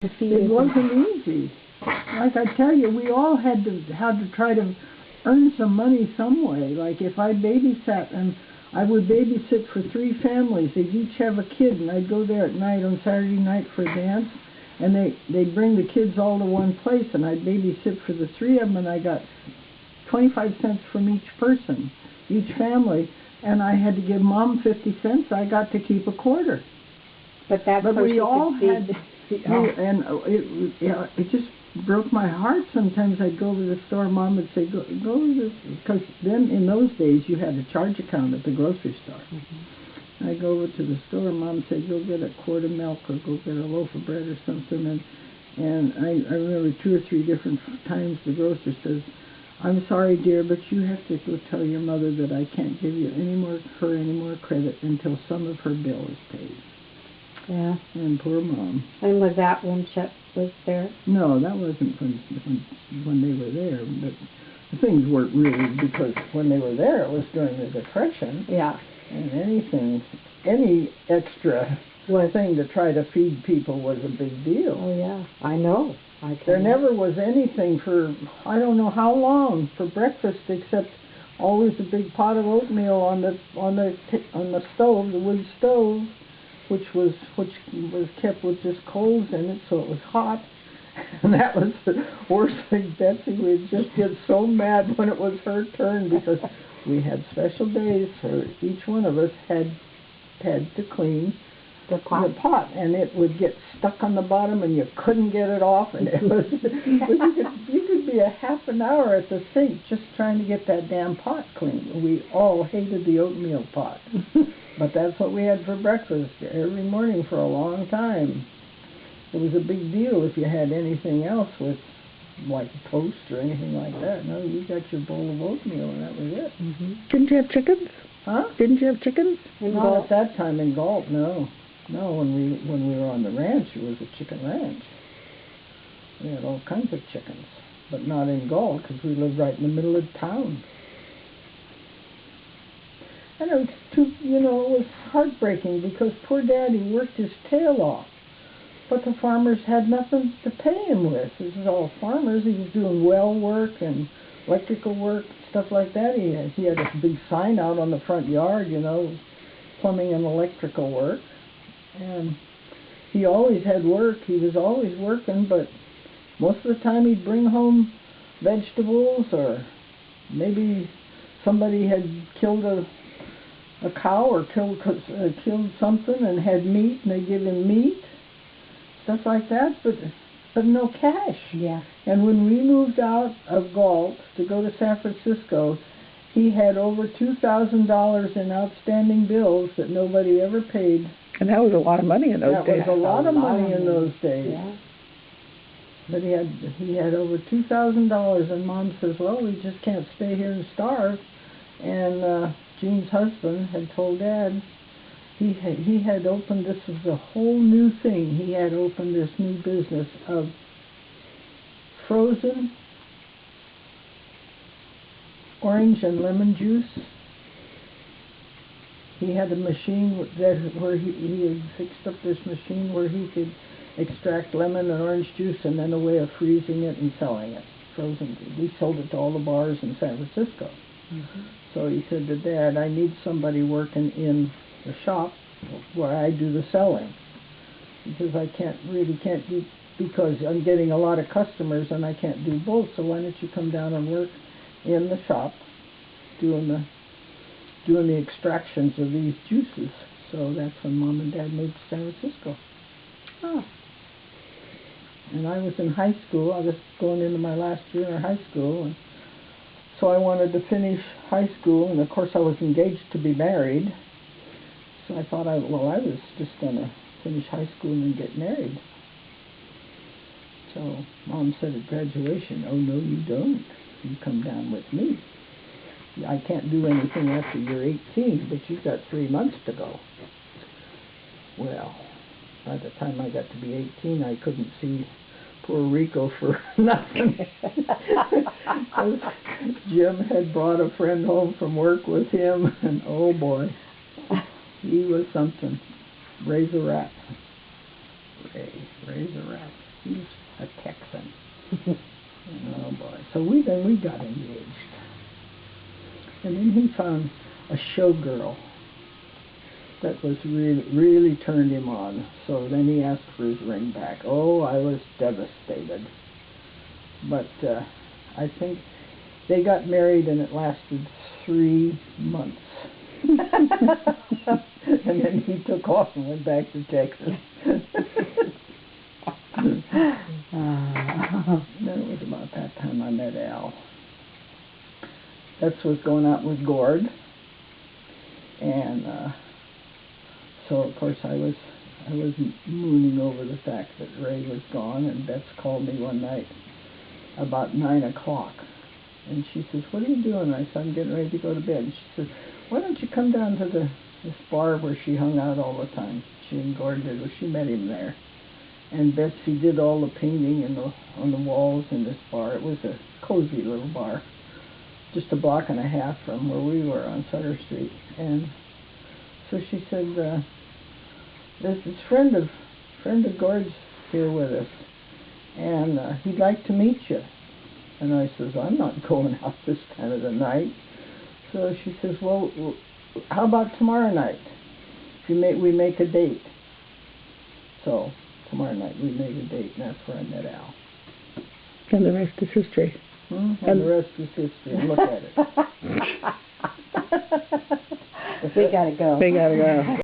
It wasn't easy. Like I tell you, we all had to try to earn some money some way. Like if I babysat, and I would babysit for 3 families. They'd each have a kid, and I'd go there at night on Saturday night for a dance, and they'd bring the kids all to one place, and I'd babysit for the 3 of them, and I got 25 cents from each person, each family, and I had to give Mom 50 cents. I got to keep a quarter. But we all had, and it just broke my heart. Sometimes I'd go to the store. Mom would say, go to this, because then in those days you had a charge account at the grocery store. Mm-hmm. I'd go over to the store. Mom said, go get a quart of milk or go get a loaf of bread or something. And I remember 2 or 3 different times the grocer says, I'm sorry, dear, but you have to go tell your mother that I can't give you any more credit until some of her bill is paid. Yeah. And poor Mom. And was that when Chet was there? No, that wasn't when they were there. But things weren't really, because when they were there, it was during the Depression. Yeah. And any extra thing to try to feed people was a big deal. Oh, yeah. I know. There never was anything for, I don't know how long, for breakfast, except always a big pot of oatmeal on the stove, the wood stove, which was kept with just coals in it, so it was hot. And that was the worst thing. Betsy would just get so mad when it was her turn, because we had special days for each one of us had to clean the pot, and it would get stuck on the bottom, and you couldn't get it off, and it was you could be a half an hour at the sink just trying to get that damn pot clean. We all hated the oatmeal pot, but that's what we had for breakfast every morning for a long time. It was a big deal if you had anything else with, like toast or anything like that. No, you got your bowl of oatmeal, and that was it. Mm-hmm. Didn't you have chickens? Huh? Didn't you have chickens? Not at that time in Galt, no. No, when we were on the ranch, it was a chicken ranch. We had all kinds of chickens, but not in Galt, because we lived right in the middle of town. And it was heartbreaking, because poor Daddy worked his tail off, but the farmers had nothing to pay him with. This is all farmers. He was doing well work and electrical work, stuff like that. He had a big sign out on the front yard, plumbing and electrical work. And he always had work. He was always working, but most of the time he'd bring home vegetables, or maybe somebody had killed a cow or killed something and had meat, and they give him meat, stuff like that, but no cash. Yeah. And when we moved out of Galt to go to San Francisco, he had over $2,000 in outstanding bills that nobody ever paid. And that was a lot of money in those days. That was a lot of money in those days. Yeah. But he had over $2,000, and Mom says, well, we just can't stay here and starve. And Jean's husband had told Dad he had opened, this was a whole new thing, he had opened this new business of frozen orange and lemon juice. He had a machine where he had fixed up this machine where he could extract lemon and orange juice, and then a way of freezing it and selling it frozen. We sold it to all the bars in San Francisco. Mm-hmm. So he said to Dad, I need somebody working in the shop where I do the selling, because I can't do, because I'm getting a lot of customers and I can't do both. So why don't you come down and work in the shop doing the extractions of these juices. So that's when Mom and Dad moved to San Francisco. Oh. And I was in high school. I was going into my last year of high school, and so I wanted to finish high school, and of course I was engaged to be married. So I thought I was just going to finish high school and get married. So Mom said at graduation, oh no you don't. You come down with me. I can't do anything after you're 18, but you've got 3 months to go. Well, by the time I got to be 18, I couldn't see Puerto Rico for nothing. Jim had brought a friend home from work with him, and oh boy, he was something. Raise a rat. Raise a rat. He's a Texan. Oh boy. So we got engaged. And then he found a showgirl that was really turned him on. So then he asked for his ring back. Oh, I was devastated. But I think they got married and it lasted 3 months. And then he took off and went back to Texas. Then it was about that time I met Al. That was going out with Gord. And so of course I was mooning over the fact that Ray was gone, and Beth called me one night about 9 o'clock. And she says, "What are you doing?" I said, "I'm getting ready to go to bed." And she says, "Why don't you come down to this bar where she hung out all the time?" She and Gord did. Well, she met him there. And Betsy did all the painting on the walls in this bar. It was a cozy little bar, just a block and a half from where we were on Sutter Street. And so she said, "There's this friend of Gord's here with us, and he'd like to meet you." And I says, "I'm not going out this time of the night." So she says, "Well, how about tomorrow night? We make a date." So tomorrow night we made a date, and that's where I met Al. And the rest is history. And the rest is history. Look at it. We gotta go. We gotta go.